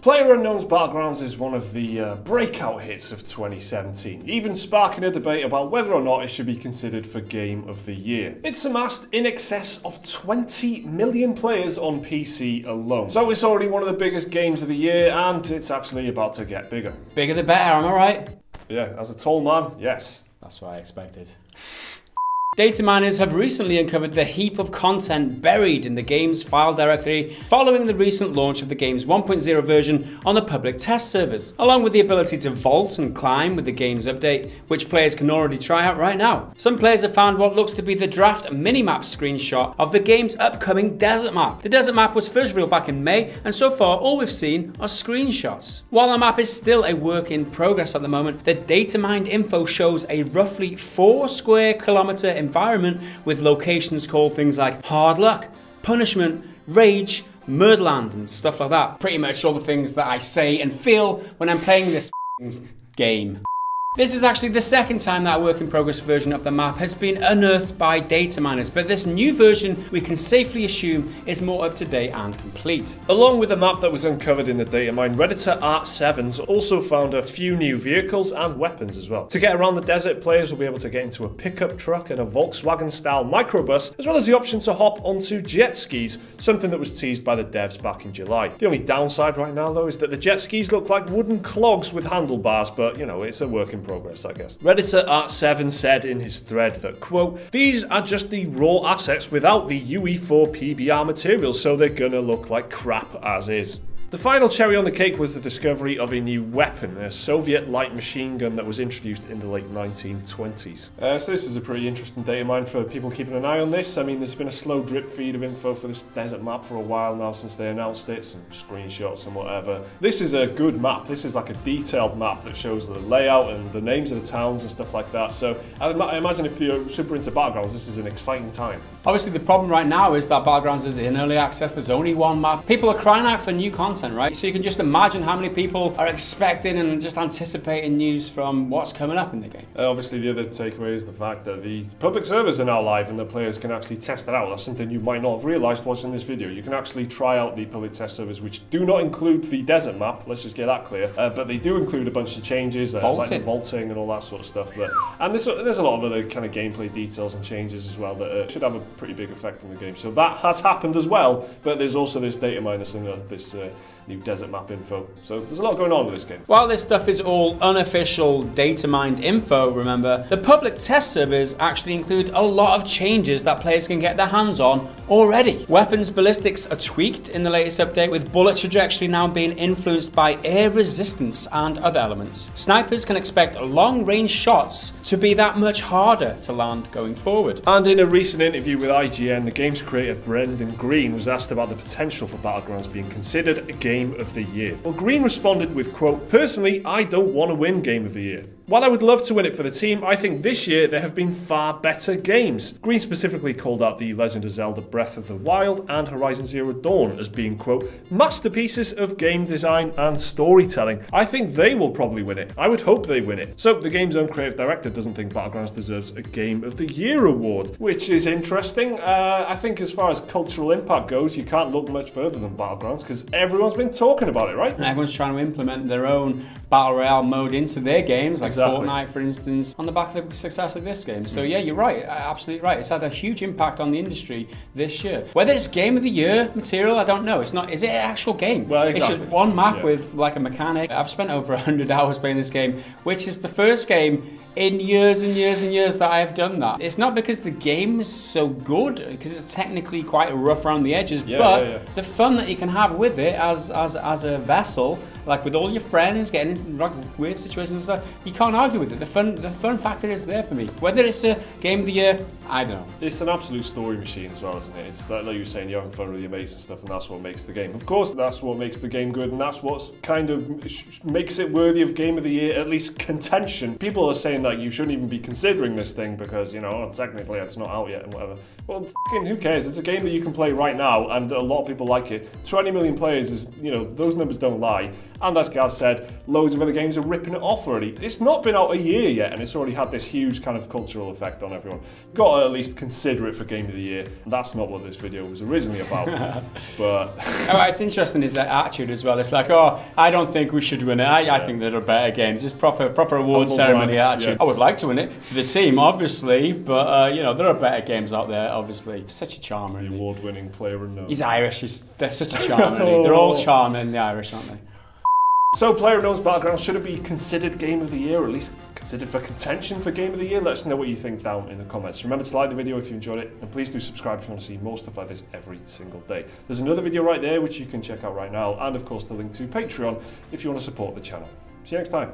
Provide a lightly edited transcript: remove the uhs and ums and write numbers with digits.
PlayerUnknown's Battlegrounds is one of the breakout hits of 2017, even sparking a debate about whether or not it should be considered for Game of the Year. It's amassed in excess of 20 million players on PC alone, so it's already one of the biggest games of the year, and it's actually about to get bigger. Bigger the better, am I right? Yeah, as a tall man, yes. That's what I expected. Data miners have recently uncovered the heap of content buried in the game's file directory following the recent launch of the game's 1.0 version on the public test servers, along with the ability to vault and climb with the game's update, which players can already try out right now. Some players have found what looks to be the draft minimap screenshot of the game's upcoming desert map. The desert map was first revealed back in May, and so far all we've seen are screenshots. While the map is still a work in progress at the moment, the data mined info shows a roughly 4 square kilometer environment with locations called things like Hard Luck, Punishment, Rage, Murderland and stuff like that. Pretty much all the things that I say and feel when I'm playing this game. This is actually the second time that a work-in-progress version of the map has been unearthed by data miners, but this new version we can safely assume is more up-to-date and complete. Along with the map that was uncovered in the data mine, Redditor Art7's also found a few new vehicles and weapons as well. To get around the desert, players will be able to get into a pickup truck and a Volkswagen-style microbus, as well as the option to hop onto jet skis, something that was teased by the devs back in July. The only downside right now, though, is that the jet skis look like wooden clogs with handlebars, but, you know, it's a work in progress, I guess. Redditor Art7 said in his thread that, quote, "These are just the raw assets without the UE4 PBR material, so they're gonna look like crap as is." The final cherry on the cake was the discovery of a new weapon, a Soviet light machine gun that was introduced in the late 1920s. So this is a pretty interesting data mine for people keeping an eye on this. I mean, there's been a slow drip feed of info for this desert map for a while now since they announced it, some screenshots and whatever. This is a good map. This is like a detailed map that shows the layout and the names of the towns and stuff like that. So I imagine if you're super into Battlegrounds, this is an exciting time. Obviously the problem right now is that Battlegrounds is in early access, there's only one map. People are crying out for new content, right? So you can just imagine how many people are expecting and just anticipating news from what's coming up in the game. Obviously the other takeaway is the fact that the public servers are now live and the players can actually test it out. That's something you might not have realised watching this video. You can actually try out the public test servers, which do not include the desert map, let's just get that clear, but they do include a bunch of changes, like the vaulting and all that sort of stuff. And there's a lot of other kind of gameplay details and changes as well that should have a pretty big effect on the game. So that has happened as well, but there's also this data minus and this new desert map info. So there's a lot going on with this game. While this stuff is all unofficial data mined info, remember, the public test servers actually include a lot of changes that players can get their hands on already. Weapons ballistics are tweaked in the latest update, with bullet trajectory now being influenced by air resistance and other elements. Snipers can expect long-range shots to be that much harder to land going forward. And in a recent interview with IGN, the game's creator Brendan Green was asked about the potential for Battlegrounds being considered a Game of the Year. Well, Green responded with, quote, "Personally, I don't want to win Game of the Year. While I would love to win it for the team, I think this year there have been far better games." Green specifically called out The Legend of Zelda Breath of the Wild and Horizon Zero Dawn as being, quote, "masterpieces of game design and storytelling. I think they will probably win it. I would hope they win it." So the game's own creative director doesn't think Battlegrounds deserves a Game of the Year award, which is interesting. I think as far as cultural impact goes, you can't look much further than Battlegrounds because everyone's been talking about it, right? Everyone's trying to implement their own Battle Royale mode into their games, like Fortnite, for instance, on the back of the success of this game. So yeah, you're right, absolutely right. It's had a huge impact on the industry this year. Whether it's Game of the Year material, I don't know. It's not. Is it an actual game? Well, exactly. It's just one map with like a mechanic. I've spent over 100 hours playing this game, which is the first game in years and years and years that I have done that. It's not because the game is so good, because it's technically quite rough around the edges, but the fun that you can have with it as a vessel, like with all your friends, getting into like weird situations and stuff, you can't argue with it. The fun factor is there for me. Whether it's a Game of the Year, I don't know. It's an absolute story machine as well, isn't it? It's like you were saying, you're having fun with your mates and stuff, and that's what makes the game. Of course, that's what makes the game good, and that's what kind of makes it worthy of Game of the Year, at least contention. People are saying saying that you shouldn't even be considering this thing because, you know, technically it's not out yet and whatever. Well, fucking who cares? It's a game that you can play right now, and a lot of people like it. 20 million players is, you know, those numbers don't lie. And as Gaz said, loads of other games are ripping it off already. It's not been out a year yet, and it's already had this huge kind of cultural effect on everyone. Got to at least consider it for Game of the Year. That's not what this video was originally about. But it's interesting his attitude as well. It's like, oh, I don't think we should win it. I think there are better games. It's proper award ceremony attitude. Yeah. I would like to win it for the team, obviously, but you know, there are better games out there. Obviously, such a charmer. The award-winning player unknown. He's Irish. They're such a charmer. They're all charming. The Irish, aren't they? So, PlayerUnknown's Battlegrounds, should it be considered Game of the Year, or at least considered for contention for Game of the Year? Let us know what you think down in the comments. Remember to like the video if you enjoyed it, and please do subscribe if you want to see more stuff like this every single day. There's another video right there which you can check out right now, and of course the link to Patreon if you want to support the channel. See you next time.